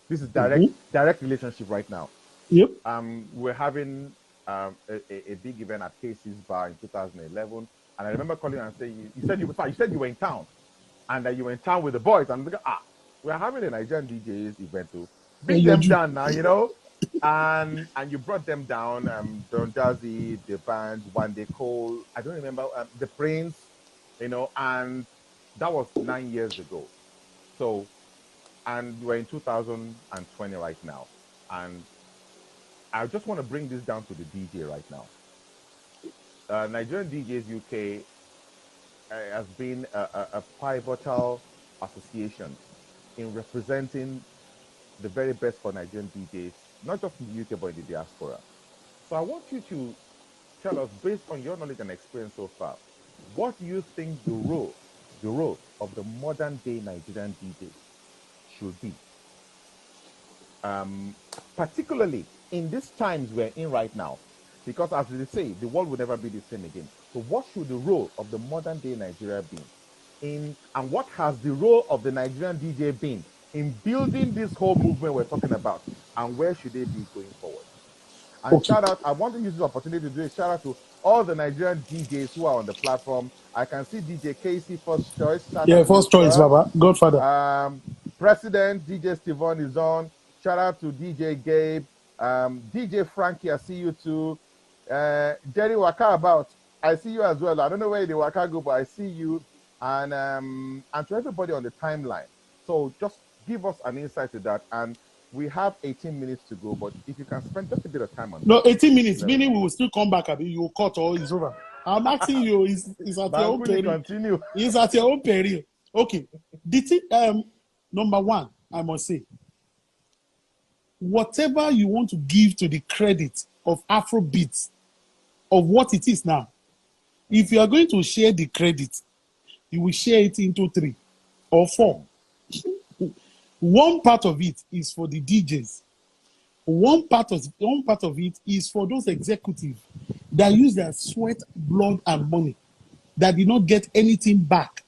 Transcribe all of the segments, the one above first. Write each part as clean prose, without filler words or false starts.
This is Mm-hmm. direct relationship right now. Yep. We're having a big event at Casey's Bar in 2011, and I remember calling and saying, you said you were in town, and that you were in town with the boys. And I'm like, we're having a Nigerian DJs event to bring You're them due. down now, you know. And you brought them down, Don Jazzy, the band, One Day Cole, I don't remember, the Prince, you know, and that was 9 years ago. So, and we're in 2020 right now, and I just want to bring this down to the DJ right now. Nigerian DJs UK has been a pivotal association in representing the very best for Nigerian DJs, not just in the UK, but in the diaspora. So I want you to tell us, based on your knowledge and experience so far, what do you think the role of the modern day Nigerian DJ should be? Um, Particularly in these times we're in right now, because as they say, the world will never be the same again. So what should the role of the modern day Nigeria be in, and what has the role of the Nigerian DJ been in building this whole movement we're talking about, and where should they be going forward? And Okay. shout out, I want to use this opportunity to do a shout out to all the Nigerian DJs who are on the platform. I can see DJ Casey First Choice. Shout Yeah, out to you, first choice, sir. Baba. Godfather. Um, President DJ Steven is on. Shout out to DJ Gabe. DJ Frankie, I see you too. Jerry Waka about, I see you as well. I don't know where the Waka go, but I see you. And to everybody on the timeline. So just give us an insight to that. And we have 18 minutes to go, but if you can spend just a bit of time on No, that, 18 minutes, let us meaning we know. will still come back. You will cut or it's over. I'm asking you, is at your own Bankulli, peril. continue. It's at your own peril. Okay. The thing, number one, I must say, whatever you want to give to the credit of Afrobeats, of what it is now, if you are going to share the credit, you will share it into 3 or 4. One part of it is for the DJs. One part of it is for those executives that use their sweat, blood, and money that did not get anything back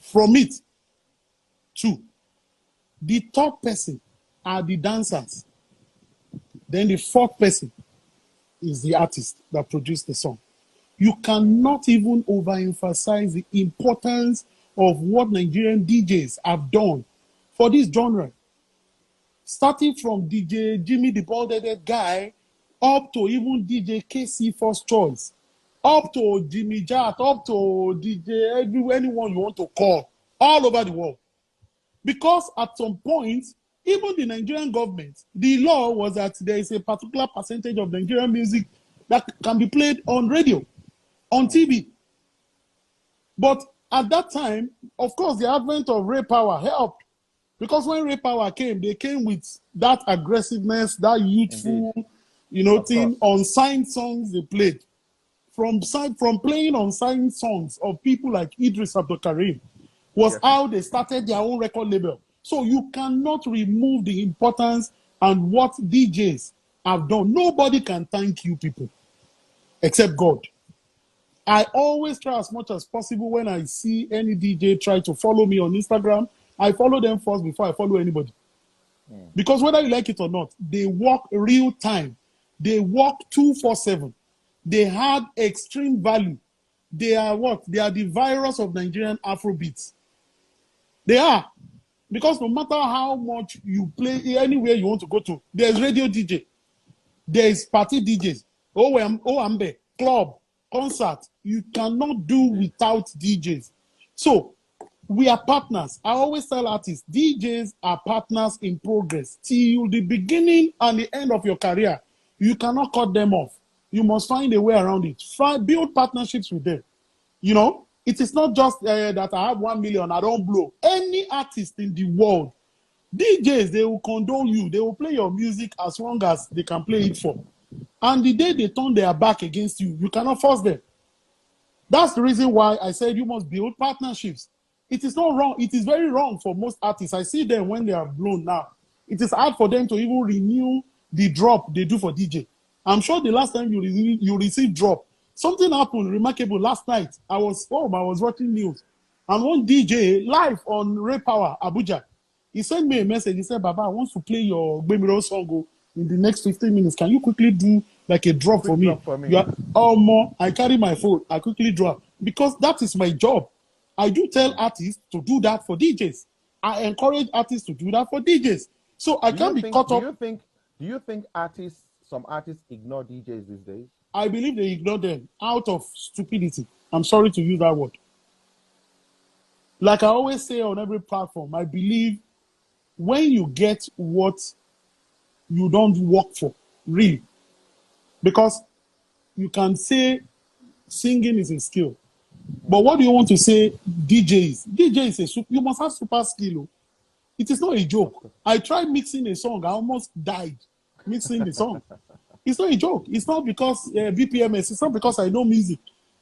from it. 2, the third person are the dancers. Then the fourth person is the artist that produced the song. You cannot even overemphasize the importance of what Nigerian DJs have done for this genre. Starting from DJ Jimmy the Bald-Headed Guy up to even DJ KC First Choice, up to Jimmy Jat, up to DJ anyone you want to call, all over the world. Because at some point, even the Nigerian government, the law was that there is a particular percentage of Nigerian music that can be played on radio, on TV. But at that time, of course, the advent of Ray Power helped. Because when Ray Power came, they came with that aggressiveness, that youthful, Of thing. course. Unsigned songs they played. From playing unsigned songs of people like Idris Abdul Karim was Yes. how they started their own record label. So you cannot remove the importance and what DJs have done. Nobody can thank you people except God. I always try as much as possible when I see any DJ try to follow me on Instagram, I follow them first before I follow anybody. Because whether you like it or not, they work real time. They work 247. They have extreme value. They are what? They are the virus of Nigerian Afrobeats. They are. Because no matter how much you play anywhere you want to go to, there's radio DJ. There's party DJs. Oambe, club, concert. You cannot do without DJs. So we are partners. I always tell artists, DJs are partners in progress. Till the beginning and the end of your career, you cannot cut them off. You must find a way around it. Build partnerships with them. It is not just that I have 1 million, I don't blow. Any artist in the world, DJs, they will condone you. They will play your music as long as they can play it for. And the day they turn their back against you, you cannot force them. That's the reason why I said you must build partnerships. It is not wrong. It is very wrong for most artists. I see them when they are blown now. It is hard for them to even renew the drop they do for DJ. I'm sure the last time you received drop, something happened remarkable last night. I was home, I was watching news. And one DJ live on Ray Power, Abuja, He sent me a message. He said, Baba, I want to play your Gbemiro song in the next 15 minutes. Can you quickly do like a drop for Quick me? drop for me. You are all more. I carry my phone. I quickly drop because that is my job. I do tell artists to do that for DJs. I encourage artists to do that for DJs. So I can't be caught up. Do you think some artists ignore DJs these days? I believe they ignore them out of stupidity. I'm sorry to use that word. Like I always say on every platform, I believe when you get what you don't work for, really, because you can say singing is a skill, but what do you want to say DJs? DJ is you must have super skill. It is not a joke. I tried mixing a song. I almost died mixing the song. It's not a joke. It's not because BPMS. It's not because I know music.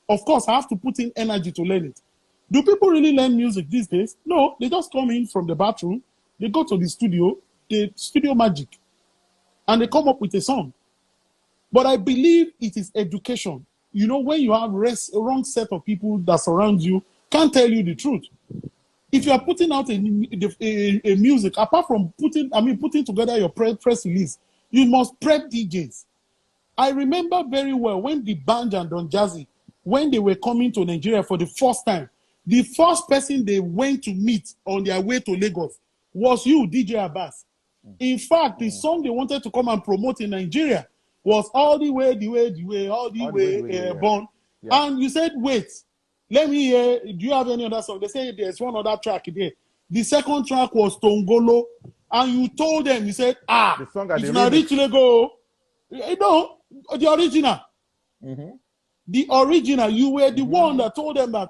Of course, I have to put in energy to learn it. Do people really learn music these days? No, they just come in from the bathroom. They go to the studio magic, and they come up with a song. But I believe it is education. You know, when you have wrong set of people that surround you, can't tell you the truth. If you are putting out a music, apart from putting together your press release, you must prep DJs. I remember very well when the band and Don Jazzy, when they were coming to Nigeria for the first time, the first person they went to meet on their way to Lagos was you, DJ Abbas. In fact, the song they wanted to come and promote in Nigeria was All the Way, Born. Yeah. And you said, wait, let me hear, do you have any other song? They say there's one other track there. The second track was Tongolo. And you told them, you said, the song it's not reach Lego. No, the original. The original, you were the one that told them that,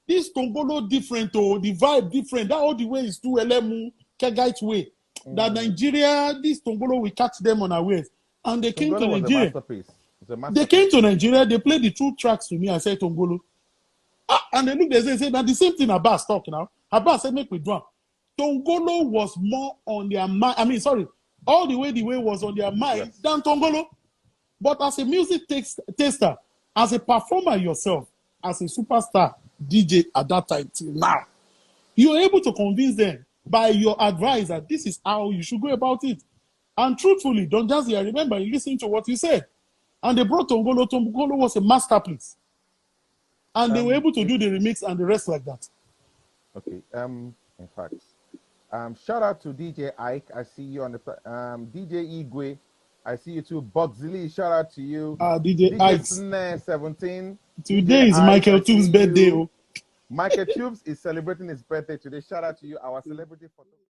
this Tongolo different, the vibe different. That all the way is to Elemu, Kegite way. That Nigeria, this Tongolo will catch them unawares. And they came to Nigeria. They came to Nigeria, they played the two tracks to me. I said, Tongolo. And they look, they say, now the same thing Abbas talk now. Abbas said, make me drum. Tongolo was more on their mind. All the way was on their mind than Tongolo. But as a music taster, as a performer yourself, as a superstar DJ at that time till now, you're able to convince them by your advice that this is how you should go about it. And truthfully, Don Jazzy, I remember you listening to what you said. And they brought Tongolo. Tongolo was a masterpiece. And they were able to do the remix and the rest like that. Okay. In fact, shout out to DJ Ike. I see you on the DJ Igwe. I see you too. Bugsily, shout out to you. DJ Ike. 17. Today is Michael Tube's birthday. Michael Tubes is celebrating his birthday today. Shout out to you, our celebrity photographer.